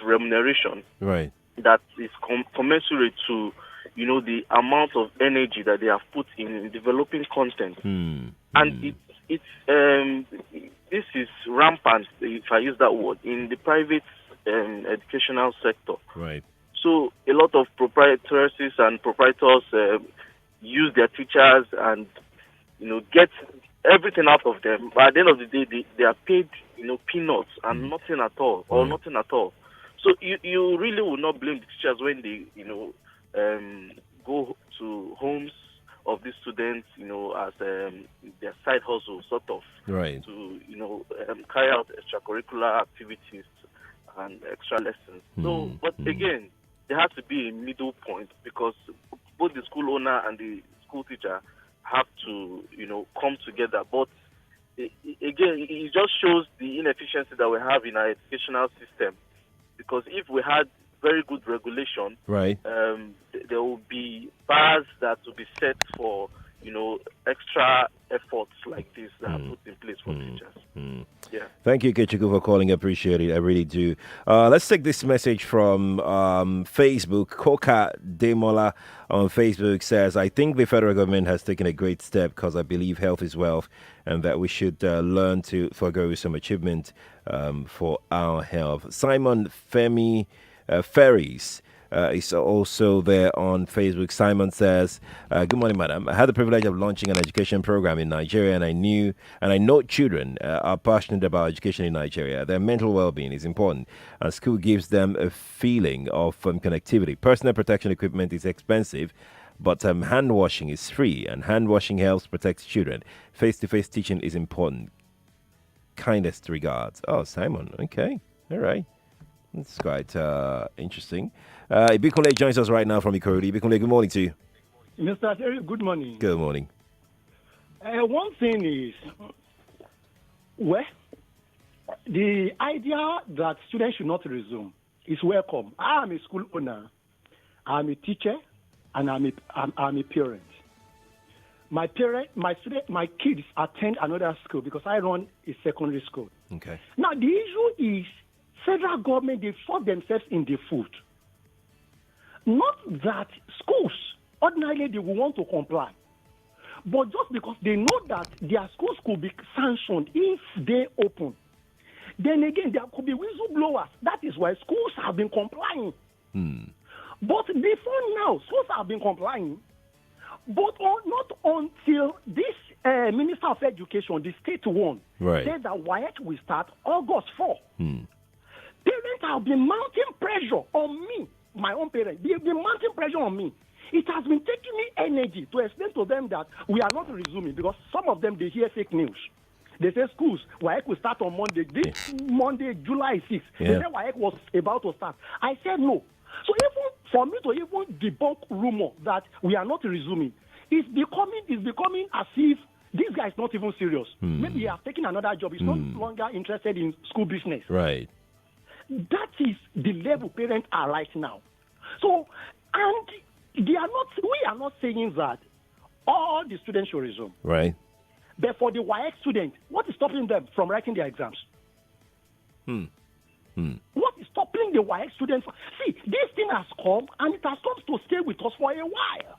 Speaker 12: remuneration,
Speaker 1: right,
Speaker 12: that is commensurate to, the amount of energy that they have put in developing content. And this is rampant, if I use that word, in the private educational sector.
Speaker 1: Right.
Speaker 12: So a lot of proprietaresses and proprietors use their teachers and get everything out of them. But at the end of the day, they are paid peanuts and nothing at all, or nothing at all. So you really will not blame the teachers when they go to homes of these students, as their side hustle, sort of,
Speaker 1: right,
Speaker 12: to carry out extracurricular activities and extra lessons. So, but again, there has to be a middle point, because both the school owner and the school teacher have to, come together. But again, it just shows the inefficiency that we have in our educational system. Because if we had very good regulation,
Speaker 1: right,
Speaker 12: there will be bars that will be set for extra efforts like this that are put in place for teachers. Yeah.
Speaker 1: Thank you, Kechuku, for calling. Appreciate it. I really do. Let's take this message from Facebook. Koka Demola on Facebook says, I think the federal government has taken a great step, because I believe health is wealth, and that we should learn to forego some achievement for our health. Simon Femi Ferries is also there on Facebook. Simon says, good morning, madam. I had the privilege of launching an education program in Nigeria, and I know children are passionate about education in Nigeria. Their mental well-being is important, and school gives them a feeling of connectivity. Personal protection equipment is expensive, but hand washing is free, and hand washing helps protect children. Face-to-face teaching is important. Kindest regards. Oh, Simon. Okay. All right. That's quite interesting. Ibikunle joins us right now from Ikorodu. Ibikunle, good morning to you.
Speaker 13: Mr. Terry, good morning.
Speaker 1: Good morning.
Speaker 13: One thing is, the idea that students should not resume is welcome. I am a school owner, I'm a teacher, and I'm a parent. My kids attend another school because I run a secondary school.
Speaker 1: Okay.
Speaker 13: Now, the issue is federal government, they fought themselves in the foot. Not that schools, ordinarily, they will want to comply. But just because they know that their schools could be sanctioned if they open. Then again, there could be whistleblowers. That is why schools have been complying. But before now, schools have been complying. But not until this Minister of Education, the state one, said that WAEC will start August 4. Parents have been mounting pressure on me, my own parents. They've been mounting pressure on me. It has been taking me energy to explain to them that we are not resuming, because some of them, they hear fake news. They say schools, WAEC will start on Monday. This Monday, July 6th. They said WAEC was about to start. I said no. So even for me to even debunk rumor that we are not resuming, it's becoming as if this guy is not even serious. Maybe he has taken another job. He's no longer interested in school business.
Speaker 1: Right.
Speaker 13: That is the level parents are right now. So, and we are not saying that all the students should resume.
Speaker 1: Right.
Speaker 13: But for the WAEC students, what is stopping them from writing their exams? What is stopping the WAEC students? See, this thing has come, and it has come to stay with us for a while.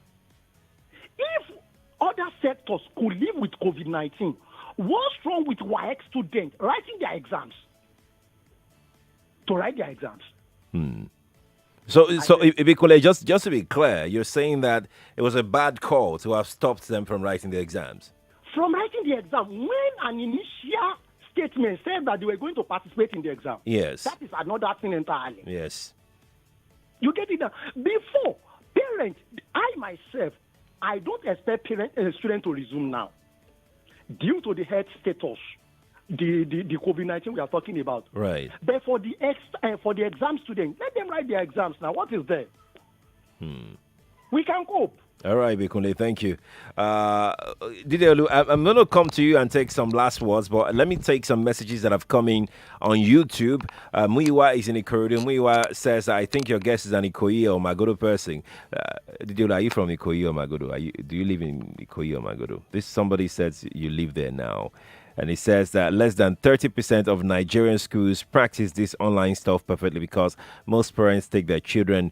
Speaker 13: If other sectors could live with COVID-19, what's wrong with WAEC students writing their exams? To write their exams.
Speaker 1: So Ibikule, just to be clear, you're saying that it was a bad call to have stopped them from writing the exams?
Speaker 13: From writing the exam, when an initial statement said that they were going to participate in the exam.
Speaker 1: Yes.
Speaker 13: That is another thing entirely.
Speaker 1: Yes.
Speaker 13: You get it now? Before, parents, I myself, I don't expect students to resume now due to the health status, the COVID-19 we are talking about.
Speaker 1: Right.
Speaker 13: But for the exam students, let them write their exams now. What is there? We can cope.
Speaker 1: All right, Bikunle, thank you. Didiolu, I'm going to come to you and take some last words, but let me take some messages that have come in on YouTube. Muiwa is in Ikorodu. Muiwa says, I think your guest is an Ikoyi or Magodo person. Didiolu, are you from Ikoyi or Magodo? Do you live in Ikoyi or Magodo? Somebody says you live there now. And it says that less than 30% of Nigerian schools practice this online stuff perfectly, because most parents take their children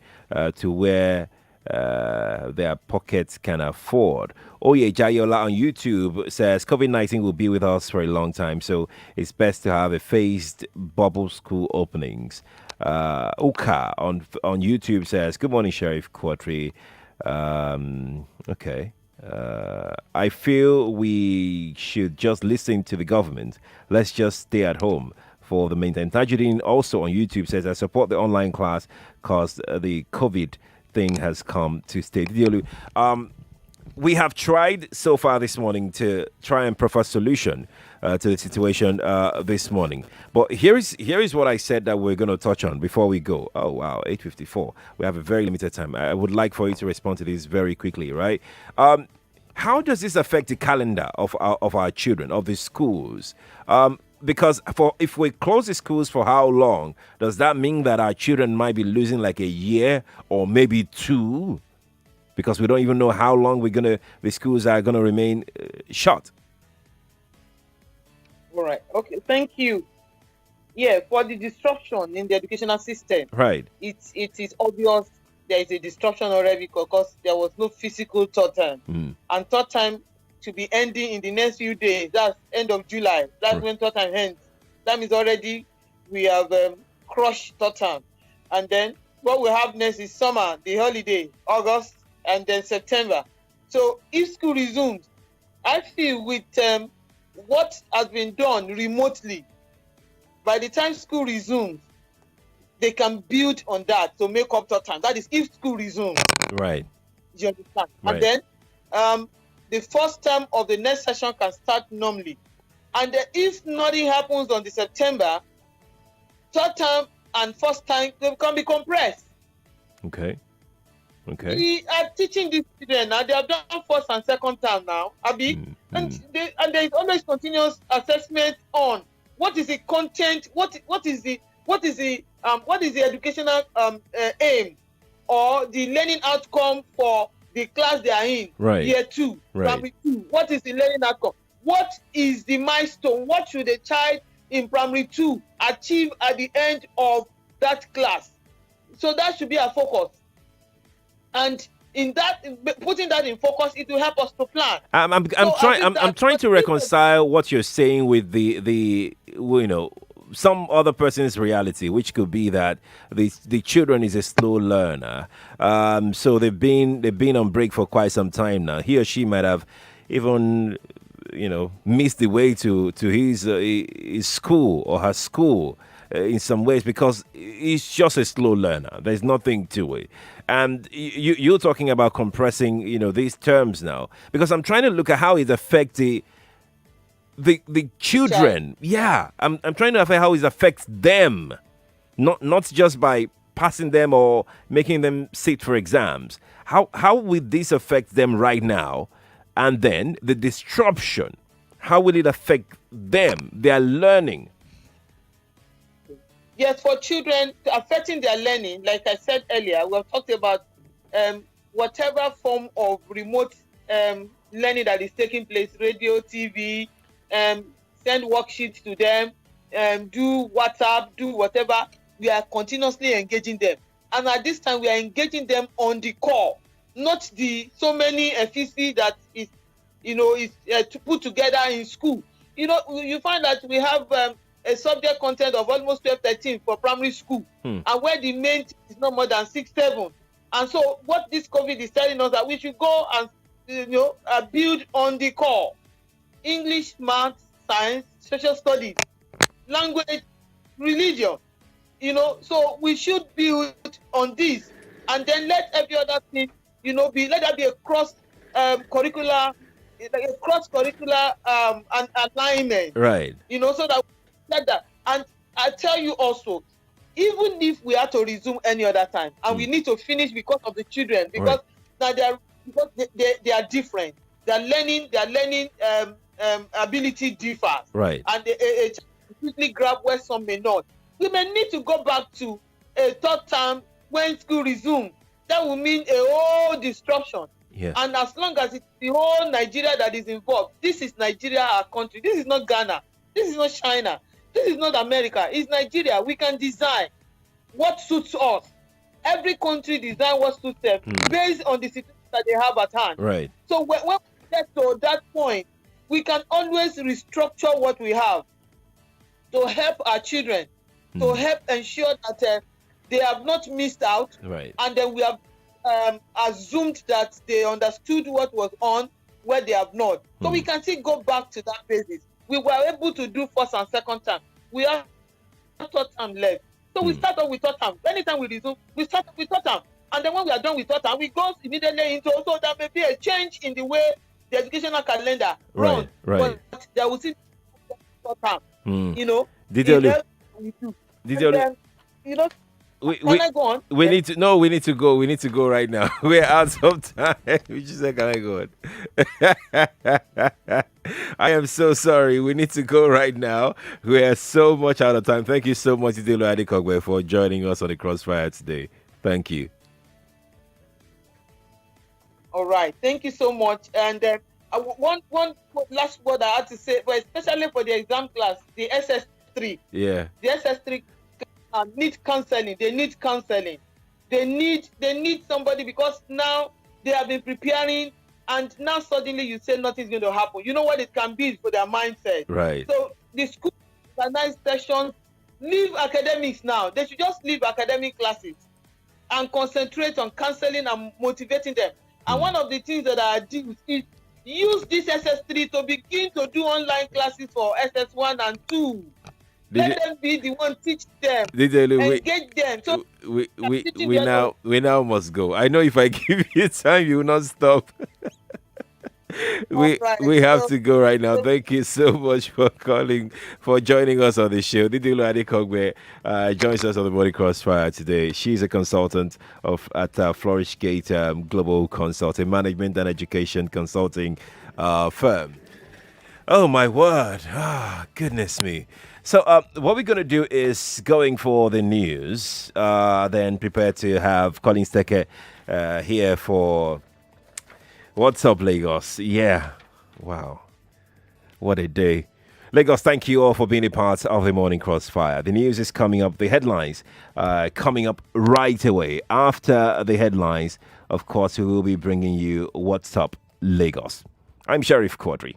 Speaker 1: to where their pockets can afford. Oye Jayola on YouTube says COVID-19 will be with us for a long time, so it's best to have a phased bubble school openings. Uka on YouTube says, "Good morning, Sheriff Quadry. Okay. I feel we should just listen to the government. Let's just stay at home for the meantime." Tajuddin also on YouTube says, "I support the online class because the COVID thing has come to stay." Didiolu, we have tried so far this morning to try and prefer solution to the situation this morning. But here is what I said that we're going to touch on before we go. Oh, wow, 8:54. We have a very limited time. I would like for you to respond to this very quickly, right? How does this affect the calendar of our children, of the schools? Because if we close the schools for how long, does that mean that our children might be losing like a year or maybe two? Because we don't even know how long the schools are gonna remain shut.
Speaker 2: All right. Okay. Thank you. Yeah, for the disruption in the educational system,
Speaker 1: right?
Speaker 2: It is obvious there is a disruption already because there was no physical third time, and third time to be ending in the next few days. That's end of July. That's when third time ends. That means already we have crushed third time, and then what we have next is summer, the holiday, August, and then September. So if school resumes, I feel with what has been done remotely, by the time school resumes, they can build on that to make up third time. That is if school resumes.
Speaker 1: Right.
Speaker 2: You understand?
Speaker 1: Right.
Speaker 2: And then the first term of the next session can start normally. And then if nothing happens on the September, third term and first time they can be compressed.
Speaker 1: Okay.
Speaker 2: We are teaching these children now. They have done first and second term now, Abi, and there is always continuous assessment on what is the content, what is the educational aim or the learning outcome for the class they are in,
Speaker 1: right.
Speaker 2: Year 2, primary 2. What is the learning outcome? What is the milestone? What should a child in primary 2 achieve at the end of that class? So that should be our focus. And in that, putting that in focus, it will help us to plan.
Speaker 1: I'm trying to reconcile what you're saying with the some other person's reality, which could be that the children is a slow learner. So they've been on break for quite some time now. He or she might have even missed the way to his school or her school in some ways because he's just a slow learner. There's nothing to it. And you're talking about compressing, these terms now, because I'm trying to look at how it affects the children. Yeah, I'm trying to affect how it affects them, not just by passing them or making them sit for exams. How will this affect them right now, and then the disruption? How will it affect them? Their learning.
Speaker 2: Yes, for children, affecting their learning, like I said earlier, we have talked about whatever form of remote learning that is taking place, radio, TV, send worksheets to them, do WhatsApp, do whatever. We are continuously engaging them. And at this time, we are engaging them on the core, not the so many FEC that is put together in school. You find that we have a subject content of almost 12, 13 for primary school, and where the main is not more than 6, 7. And so what this COVID is telling us that we should go and build on the core: English, math, science, social studies, language, religion. So we should build on this, and then let every other thing, let that be a cross-curricular alignment.
Speaker 1: Right.
Speaker 2: So that like that. And I tell you also, even if we have to resume any other time and we need to finish because of the children, because now they are different. Their learning ability differs.
Speaker 1: Right.
Speaker 2: And a child quickly grab where some may not. We may need to go back to a third time when school resumes. That will mean a whole disruption.
Speaker 1: Yeah.
Speaker 2: And as long as it's the whole Nigeria that is involved, this is Nigeria, our country. This is not Ghana. This is not China. This is not America. It's Nigeria. We can design what suits us. every country design what suits them based on the situation that they have at hand.
Speaker 1: Right.
Speaker 2: So when we get to that point, we can always restructure what we have to help our children, to help ensure that they have not missed out.
Speaker 1: Right.
Speaker 2: And then we have assumed that they understood what was on where they have not. So we can still go back to that basis. We were able to do first and second term. We have third term left. So we start off with third term. Anytime we resume, we start off with third term. And then when we are done with third term, we go immediately into, so there may be a change in the way the educational calendar runs.
Speaker 1: Right.
Speaker 2: But there will still be third term. You know?
Speaker 1: Did we need to go. We need to go right now. We're out of time. We just said, can I go on? I am so sorry. We need to go right now. We are so much out of time. Thank you so much, Idilo Adikogbe, for joining us on the Crossfire today. Thank you.
Speaker 2: All right. Thank you so much. And one last word I had to say, but especially for the exam class, the SS3.
Speaker 1: Yeah.
Speaker 2: The SS3 need counseling. They need counseling. They need somebody, because now they have been preparing, and now suddenly you say nothing's going to happen. You know what it can be for their mindset.
Speaker 1: Right.
Speaker 2: So the school organize sessions, leave academics now. They should just leave academic classes and concentrate on counseling and motivating them. And one of the things that I do is use this SS3 to begin to do online classes for SS1 and 2. Let them be the one teach them, engage them. So
Speaker 1: we now must go. I know if I give you time, you will not stop. We have to go right now. Thank you so much for joining us on the show. Didilo Adikogbe joins us on the Morning Crossfire today. She's a consultant at Flourish Gate Global Consulting, Management and Education Consulting firm. Oh my word! Goodness me. So what we're going to do is going for the news, then prepare to have Colin Steke here for What's Up Lagos. Yeah, wow, what a day. Lagos, thank you all for being a part of the Morning Crossfire. The news is coming up, the headlines coming up right away. After the headlines, of course, we will be bringing you What's Up Lagos. I'm Sheriff Quadry.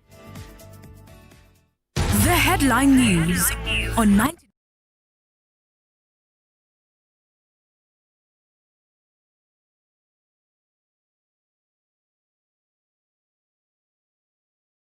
Speaker 7: The headline news on 90.